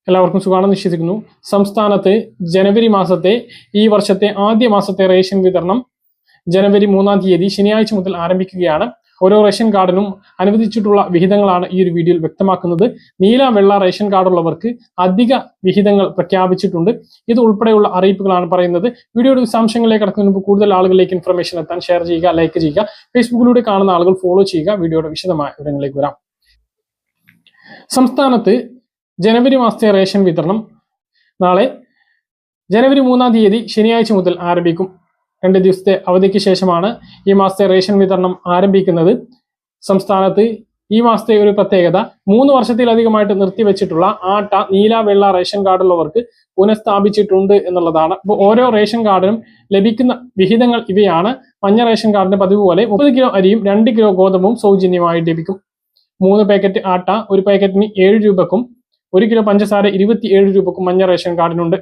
എല്ലാവർക്കും സുഖാണെന്ന് വിശ്വസിക്കുന്നു. സംസ്ഥാനത്ത് ജനുവരി മാസത്തെ ഈ വർഷത്തെ ആദ്യ മാസത്തെ റേഷൻ വിതരണം ജനുവരി 3-ാം തീയതി ശനിയാഴ്ച മുതൽ ആരംഭിക്കുകയാണ്. ഓരോ റേഷൻ കാർഡിനും അനുവദിച്ചിട്ടുള്ള വിഹിതങ്ങളാണ് ഈ ഒരു വീഡിയോയിൽ വ്യക്തമാക്കുന്നത്. നീല വെള്ള റേഷൻ കാർഡുള്ളവർക്ക് അധിക വിഹിതങ്ങൾ പ്രഖ്യാപിച്ചിട്ടുണ്ട്. ഇത് ഉൾപ്പെടെയുള്ള അറിയിപ്പുകളാണ് പറയുന്നത്. വീഡിയോയുടെ വിശദാംശങ്ങളിലേക്ക് കടക്കുന്നതിന് മുമ്പ് കൂടുതൽ ആളുകളിലേക്ക് ഇൻഫർമേഷൻ എത്താൻ ഷെയർ ചെയ്യുക, ലൈക്ക് ചെയ്യുക. ഫേസ്ബുക്കിലൂടെ കാണുന്ന ആളുകൾ ഫോളോ ചെയ്യുക. വീഡിയോയുടെ വിശദമായ വിവരങ്ങളിലേക്ക് വരാം. സംസ്ഥാനത്ത് ജനുവരി മാസത്തെ റേഷൻ വിതരണം നാളെ ജനുവരി 3-ാം തീയതി ശനിയാഴ്ച മുതൽ ആരംഭിക്കും. 2 ദിവസത്തെ അവധിക്ക് ശേഷമാണ് ഈ മാസത്തെ റേഷൻ വിതരണം ആരംഭിക്കുന്നത്. സംസ്ഥാനത്ത് ഈ മാസത്തെ ഒരു പ്രത്യേകത 3 വർഷത്തിലധികമായിട്ട് നിർത്തിവെച്ചിട്ടുള്ള ആട്ട, നീല, വെള്ള റേഷൻ കാർഡുള്ളവർക്ക് പുനഃസ്ഥാപിച്ചിട്ടുണ്ട് എന്നുള്ളതാണ്. അപ്പോൾ ഓരോ റേഷൻ കാർഡിനും ലഭിക്കുന്ന വിഹിതങ്ങൾ ഇവയാണ്. മഞ്ഞ റേഷൻ കാർഡിന് പതിവ് പോലെ 30 കിലോ അരിയും 2 കിലോ ഗോതമ്പും സൗജന്യമായി ലഭിക്കും. 3 പാക്കറ്റ് ആട്ട ഒരു പാക്കറ്റിന് 7 രൂപക്കും 1 കിലോ പഞ്ചസാര 27 രൂപക്കും മഞ്ഞ റേഷൻ കാർഡിനുണ്ട്.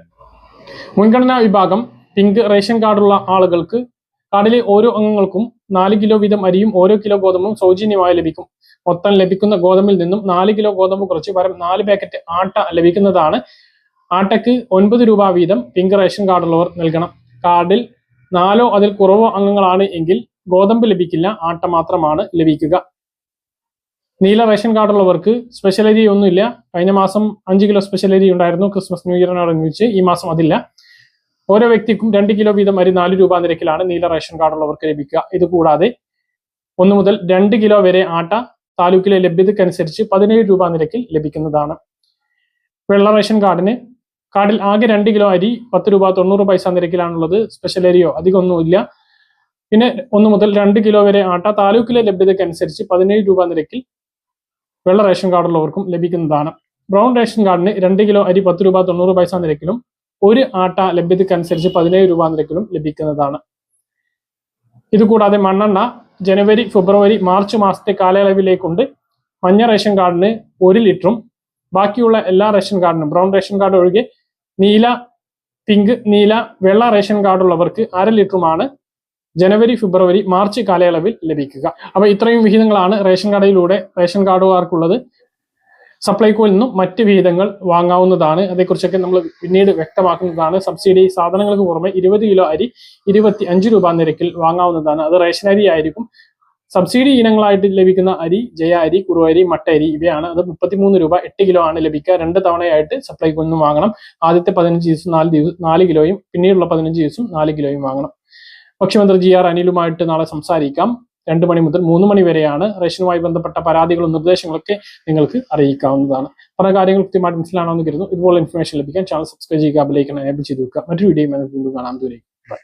മുൻഗണനാ വിഭാഗം പിങ്ക് റേഷൻ കാർഡുള്ള ആളുകൾക്ക് കാർഡിലെ ഓരോ അംഗങ്ങൾക്കും 4 കിലോ വീതം അരിയും ഓരോ കിലോ ഗോതമ്പും സൗജന്യമായി ലഭിക്കും. മൊത്തം ലഭിക്കുന്ന ഗോതമ്പിൽ നിന്നും 4 കിലോ ഗോതമ്പ് കുറച്ച് പകരം 4 പാക്കറ്റ് ആട്ട ലഭിക്കുന്നതാണ്. ആട്ടയ്ക്ക് 9 രൂപ വീതം പിങ്ക് റേഷൻ കാർഡുള്ളവർ നൽകണം. കാർഡിൽ 4 അതിൽ കുറവോ അംഗങ്ങളാണ് എങ്കിൽ ഗോതമ്പ് ലഭിക്കില്ല, ആട്ട മാത്രമാണ് ലഭിക്കുക. നീല റേഷൻ കാർഡുള്ളവർക്ക് സ്പെഷ്യൽ അരി ഒന്നുമില്ല. കഴിഞ്ഞ മാസം 5 കിലോ സ്പെഷ്യൽ അരി ഉണ്ടായിരുന്നു ക്രിസ്മസ് ന്യൂ ഇയറിനോടനുബന്ധിച്ച്. ഈ മാസം അതില്ല. ഓരോ വ്യക്തിക്കും 2 കിലോ വീതം അരി 4 രൂപ നിരക്കിലാണ് നീല റേഷൻ കാർഡുള്ളവർക്ക് ലഭിക്കുക. ഇതുകൂടാതെ 1 മുതൽ 2 കിലോ വരെ ആട്ട താലൂക്കിലെ ലഭ്യതയ്ക്കനുസരിച്ച് 17 രൂപ നിരക്കിൽ ലഭിക്കുന്നതാണ്. വെള്ള റേഷൻ കാർഡിൽ ആകെ 2 കിലോ അരി 10 രൂപ 90 പൈസ നിരക്കിലാണുള്ളത്. സ്പെഷ്യൽ അരിയോ അധികമൊന്നുമില്ല. പിന്നെ 1 മുതൽ 2 കിലോ വരെ ആട്ട താലൂക്കിലെ ലഭ്യതയ്ക്കനുസരിച്ച് 17 രൂപ നിരക്കിൽ വെള്ള റേഷൻ കാർഡുള്ളവർക്കും ലഭിക്കുന്നതാണ്. ബ്രൗൺ റേഷൻ കാർഡിന് 2 കിലോ അരി 10 രൂപ 90 പൈസ നിരക്കിലും ഒരു ആട്ട ലഭ്യതയ്ക്കനുസരിച്ച് 17 രൂപ നിരക്കിലും ലഭിക്കുന്നതാണ്. ഇതുകൂടാതെ മണ്ണെണ്ണ ജനുവരി, ഫെബ്രുവരി, മാർച്ച് മാസത്തെ കാലയളവിലേക്കുണ്ട്. മഞ്ഞ റേഷൻ കാർഡിന് 1 ലിറ്ററും ബാക്കിയുള്ള എല്ലാ റേഷൻ കാർഡിനും ബ്രൗൺ റേഷൻ കാർഡ് ഒഴികെ പിങ്ക്, നീല, വെള്ള റേഷൻ കാർഡുള്ളവർക്ക് 1/2 ലിറ്ററുമാണ് ജനുവരി, ഫെബ്രുവരി, മാർച്ച് കാലയളവിൽ ലഭിക്കുക. അപ്പൊ ഇത്രയും വിഹിതങ്ങളാണ് റേഷൻ കടയിലൂടെ റേഷൻ കാർഡുകാർക്കുള്ളത്. സപ്ലൈകോയിൽ നിന്നും മറ്റ് വിഹിതങ്ങൾ വാങ്ങാവുന്നതാണ്. അതേക്കുറിച്ചൊക്കെ നമ്മൾ പിന്നീട് വ്യക്തമാക്കുന്നതാണ്. സബ്സിഡി സാധനങ്ങൾക്ക് പുറമെ 20 കിലോ അരി 25 രൂപ നിരക്കിൽ വാങ്ങാവുന്നതാണ്. അത് റേഷൻ അരി ആയിരിക്കും. സബ്സിഡി ഇനങ്ങളായിട്ട് ലഭിക്കുന്ന അരി ജയ അരി, കുറുവരി, മട്ട അരി ഇവയാണ്. അത് 33 രൂപ 8 കിലോ ആണ് ലഭിക്കുക. 2 തവണയായിട്ട് സപ്ലൈകോയിൽ നിന്നും വാങ്ങണം. ആദ്യത്തെ 15 ദിവസം 4 കിലോയും പിന്നീടുള്ള 15 ദിവസം 4 കിലോയും വാങ്ങണം. ഭക്ഷ്യമന്ത്രി GR അനിലുമായിട്ട് നാളെ സംസാരിക്കാം. 2 മണി മുതൽ 3 മണി വരെയാണ്. റേഷനുമായി ബന്ധപ്പെട്ട പരാതികളും നിർദ്ദേശങ്ങളൊക്കെ നിങ്ങൾക്ക് അറിയിക്കാവുന്നതാണ്. പല കാര്യങ്ങൾ കൃത്യമായിട്ട് മനസ്സിലാണെന്ന് കരുതുന്നു. ഇതുപോലെ ഇൻഫർമേഷൻ ലഭിക്കാൻ ചാനൽ സബ്സ്ക്രൈബ് ചെയ്യുക, ബെൽ ഐക്കൺ എനേബിൾ ചെയ്ത് വെക്കുക. മറ്റൊരു വീഡിയോയുമായി വീണ്ടും കാണാം. ദൂരേക്ക് ബൈ.